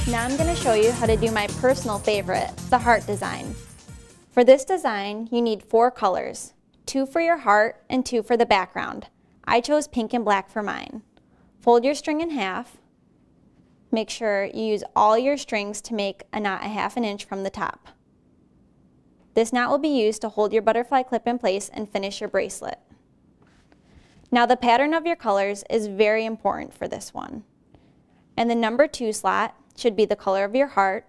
Now I'm going to show you how to do my personal favorite, the heart design. For this design, you need 4 colors, 2 for your heart and 2 for the background. I chose pink and black for mine. Fold your string in half. Make sure you use all your strings to make a knot 1/2 inch from the top. This knot will be used to hold your butterfly clip in place and finish your bracelet. Now the pattern of your colors is very important for this one. And the number 2 slot should be the color of your heart.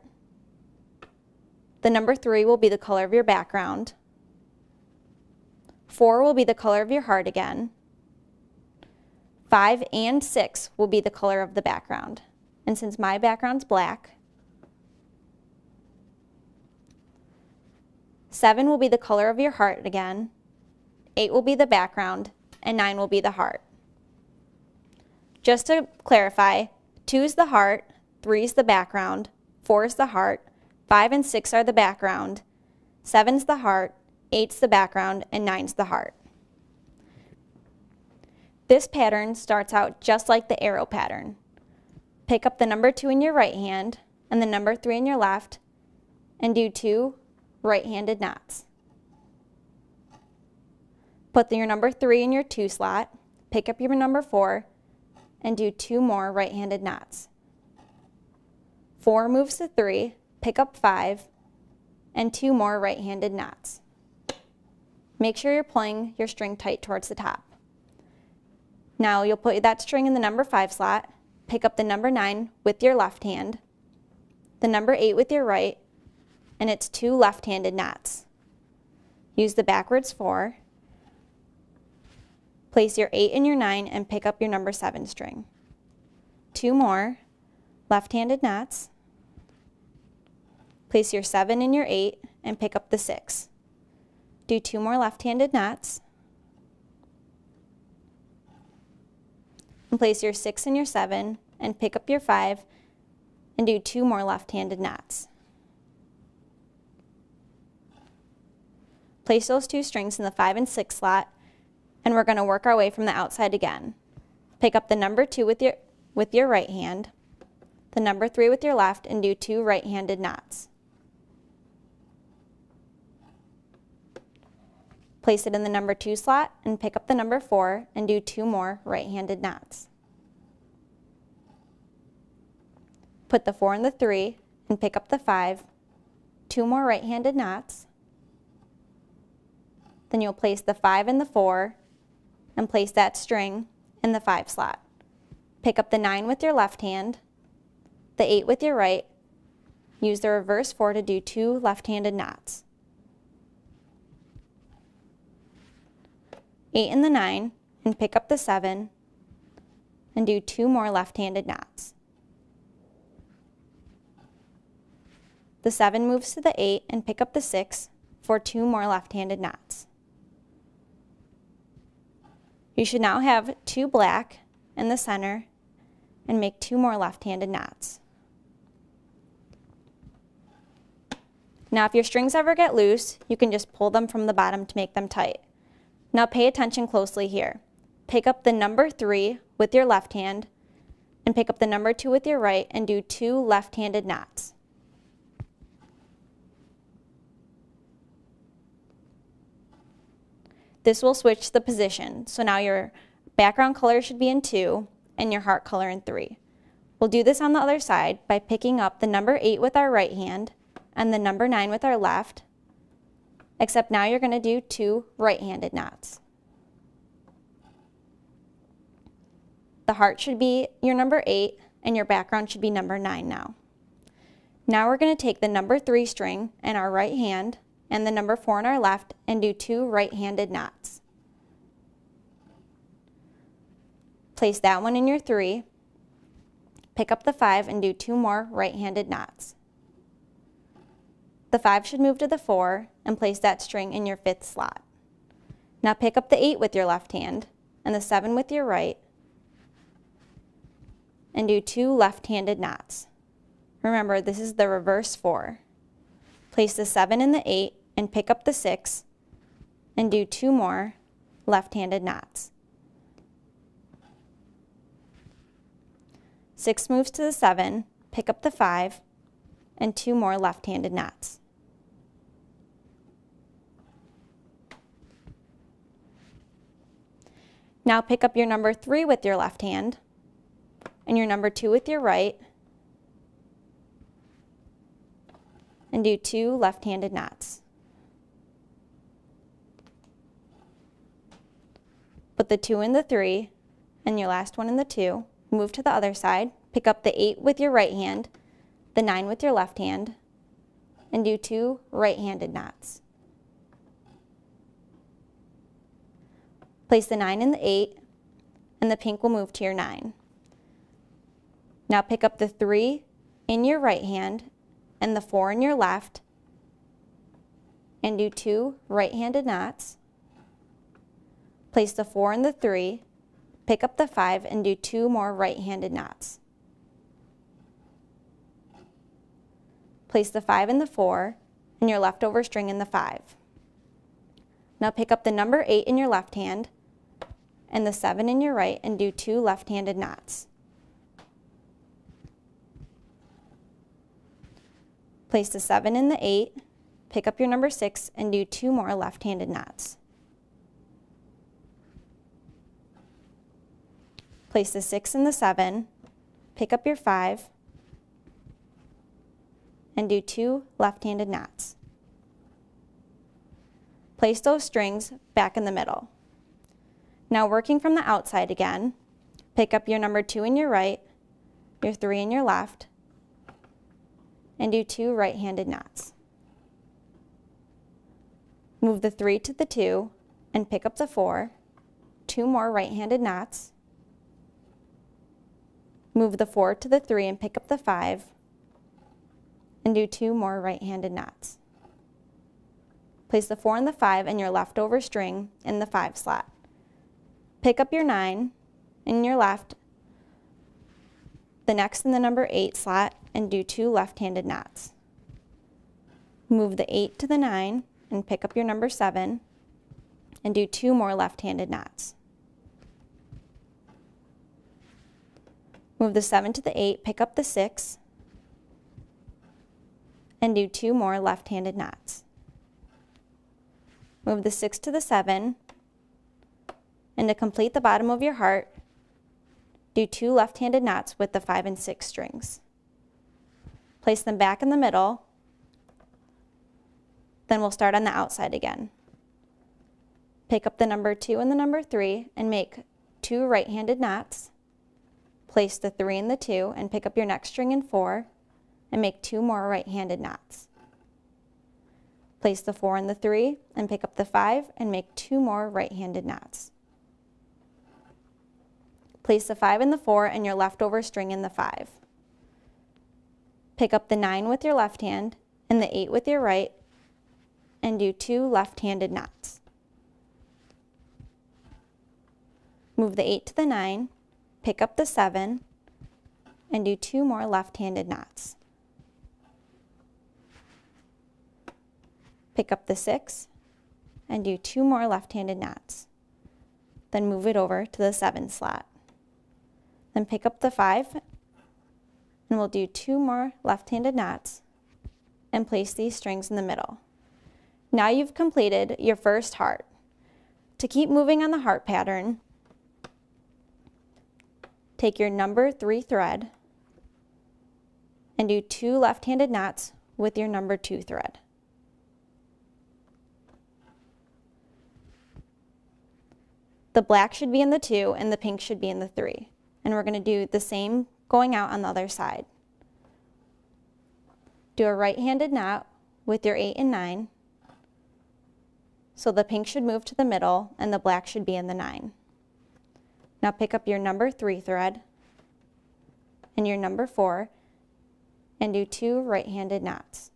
The number 3 will be the color of your background. 4 will be the color of your heart again. 5 and 6 will be the color of the background. And since my background's black, 7 will be the color of your heart again, 8 will be the background, and 9 will be the heart. Just to clarify, 2 is the heart, 3 is the background, 4 is the heart, 5 and 6 are the background, 7 is the heart, 8 is the background, and 9 is the heart. This pattern starts out just like the arrow pattern. Pick up the number 2 in your right hand and the number 3 in your left and do 2 right-handed knots. Put your number 3 in your 2 slot, pick up your number 4, and do 2 more right-handed knots. 4 moves to 3, pick up 5, and 2 more right-handed knots. Make sure you're pulling your string tight towards the top. Now you'll put that string in the number 5 slot, pick up the number 9 with your left hand, the number 8 with your right, and it's 2 left-handed knots. Use the backwards 4, place your 8 and your 9 and pick up your number 7 string. 2 more left-handed knots, place your 7 and your 8 and pick up the 6. Do 2 more left-handed knots, and place your 6 and your 7 and pick up your 5 and do 2 more left-handed knots. Place those 2 strings in the 5 and 6 slot, and we're going to work our way from the outside again. Pick up the number 2 with your right hand, the number 3 with your left, and do 2 right-handed knots. Place it in the number 2 slot and pick up the number 4 and do 2 more right-handed knots. Put the 4 in the 3 and pick up the 5, 2 more right-handed knots. Then you'll place the 5 in the 4 and place that string in the 5 slot. Pick up the 9 with your left hand, the 8 with your right, use the reverse 4 to do 2 left-handed knots. 8 in the 9 and pick up the 7 and do 2 more left-handed knots. The 7 moves to the 8 and pick up the 6 for 2 more left-handed knots. You should now have 2 black in the center and make 2 more left-handed knots. Now if your strings ever get loose, you can just pull them from the bottom to make them tight. Now pay attention closely here. Pick up the number 3 with your left hand and pick up the number 2 with your right and do 2 left-handed knots. This will switch the position, so now your background color should be in 2 and your heart color in 3. We'll do this on the other side by picking up the number 8 with our right hand and the number 9 with our left, except now you're going to do 2 right-handed knots. The heart should be your number 8 and your background should be number 9 now. Now we're going to take the number 3 string in our right hand and the number 4 in our left and do 2 right-handed knots. Place that one in your 3, pick up the 5 and do 2 more right-handed knots. The 5 should move to the 4 and place that string in your 5th slot. Now pick up the 8 with your left hand and the 7 with your right and do 2 left-handed knots. Remember, this is the reverse 4. Place the 7 in the 8 and pick up the 6 and do 2 more left-handed knots. 6 moves to the 7, pick up the 5, and 2 more left-handed knots. Now pick up your number 3 with your left hand, and your number 2 with your right, and do 2 left-handed knots. Put the 2 in the 3, and your last one in the 2. Move to the other side, pick up the 8 with your right hand, the 9 with your left hand, and do 2 right-handed knots. Place the 9 in the 8, and the pink will move to your 9. Now pick up the 3 in your right hand and the 4 in your left, and do 2 right-handed knots. Place the 4 in the 3, pick up the 5, and do 2 more right-handed knots. Place the 5 in the 4 and your leftover string in the 5. Now pick up the number 8 in your left hand and the 7 in your right and do 2 left-handed knots. Place the 7 in the 8, pick up your number 6 and do 2 more left-handed knots. Place the 6 in the 7, pick up your 5, and do 2 left-handed knots. Place those strings back in the middle. Now working from the outside again, pick up your number 2 in your right, your 3 in your left, and do 2 right-handed knots. Move the 3 to the 2 and pick up the 4, 2 more right-handed knots. Move the 4 to the 3 and pick up the 5, and do 2 more right-handed knots. Place the 4 and the 5 and your leftover string in the 5 slot. Pick up your 9 in your left, the next in the number 8 slot, and do 2 left-handed knots. Move the 8 to the 9 and pick up your number 7 and do 2 more left-handed knots. Move the 7 to the 8, pick up the 6, and do 2 more left-handed knots. Move the 6 to the 7, and to complete the bottom of your heart, do 2 left-handed knots with the 5 and 6 strings. Place them back in the middle, then we'll start on the outside again. Pick up the number 2 and the number 3 and make 2 right-handed knots. Place the 3 and the 2 and pick up your next string in 4 and make 2 more right-handed knots. Place the 4 and the 3 and pick up the 5 and make 2 more right-handed knots. Place the 5 and the 4 and your leftover string in the 5. Pick up the 9 with your left hand and the 8 with your right and do 2 left-handed knots. Move the 8 to the 9, pick up the 7, and do 2 more left-handed knots. Pick up the 6 and do 2 more left-handed knots. Then move it over to the 7 slot. Then pick up the 5 and we'll do 2 more left-handed knots and place these strings in the middle. Now you've completed your first heart. To keep moving on the heart pattern, take your number 3 thread and do 2 left-handed knots with your number 2 thread. The black should be in the 2 and the pink should be in the 3. And we're going to do the same going out on the other side. Do a right-handed knot with your 8 and 9. So the pink should move to the middle and the black should be in the 9. Now pick up your number 3 thread and your number 4 and do 2 right-handed knots.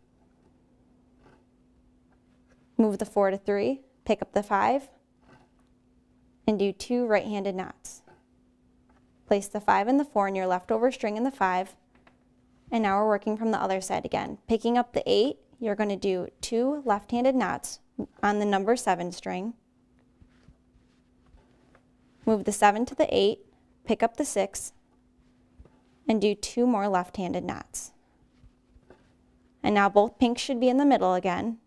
Move the 4 to 3, pick up the 5, and do 2 right-handed knots. Place the 5 and the 4 in your leftover string in the 5, and now we're working from the other side again. Picking up the 8, you're going to do 2 left-handed knots on the number 7 string. Move the 7 to the 8, pick up the 6, and do 2 more left-handed knots. And now both pinks should be in the middle again,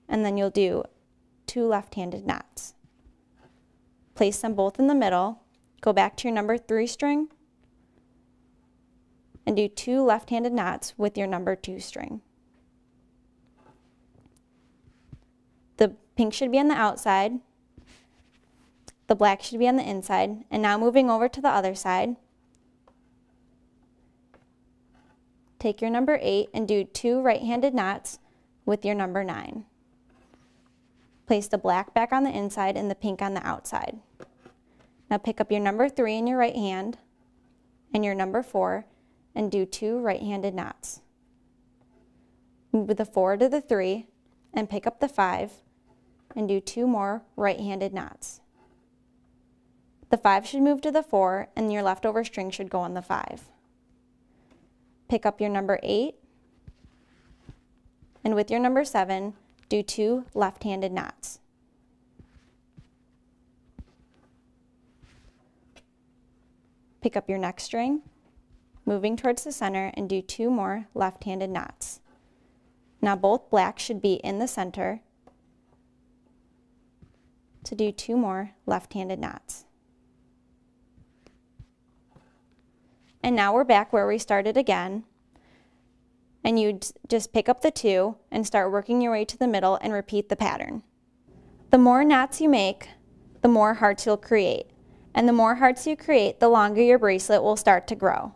and then you'll do 2 left-handed knots. Place them both in the middle, go back to your number 3 string, and do 2 left-handed knots with your number 2 string. The pink should be on the outside, the black should be on the inside, and now moving over to the other side, take your number 8 and do 2 right-handed knots with your number 9. Place the black back on the inside and the pink on the outside. Now pick up your number 3 in your right hand and your number 4 and do 2 right-handed knots. Move the 4 to the 3 and pick up the 5 and do 2 more right-handed knots. The 5 should move to the 4 and your leftover string should go on the 5. Pick up your number 8 and with your number 7, do 2 left-handed knots. Pick up your next string, moving towards the center, and do 2 more left-handed knots. Now both blacks should be in the center to do 2 more left-handed knots. And now we're back where we started again, and you just pick up the 2 and start working your way to the middle and repeat the pattern. The more knots you make, the more hearts you'll create. And the more hearts you create, the longer your bracelet will start to grow.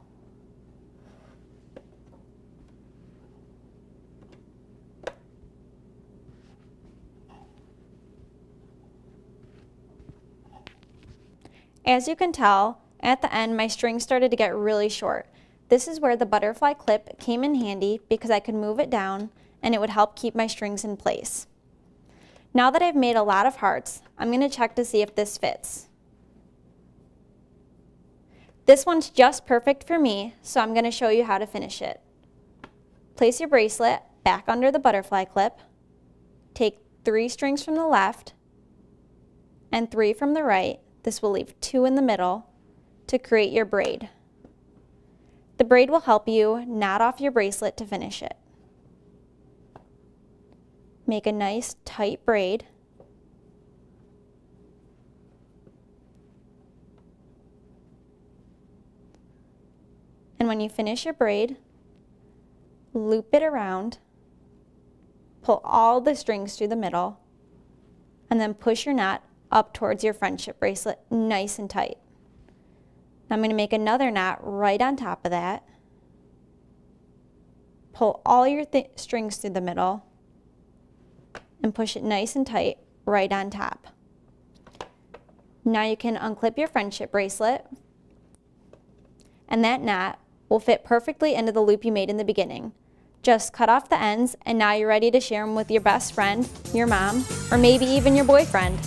As you can tell, at the end my string started to get really short. This is where the butterfly clip came in handy because I could move it down and it would help keep my strings in place. Now that I've made a lot of hearts, I'm going to check to see if this fits. This one's just perfect for me, so I'm going to show you how to finish it. Place your bracelet back under the butterfly clip, take 3 strings from the left and 3 from the right. This will leave 2 in the middle to create your braid. The braid will help you knot off your bracelet to finish it. Make a nice tight braid. And when you finish your braid, loop it around, pull all the strings through the middle, and then push your knot up towards your friendship bracelet nice and tight. Now I'm going to make another knot right on top of that. Pull all your strings through the middle and push it nice and tight right on top. Now you can unclip your friendship bracelet, and that knot will fit perfectly into the loop you made in the beginning. Just cut off the ends, and now you're ready to share them with your best friend, your mom, or maybe even your boyfriend.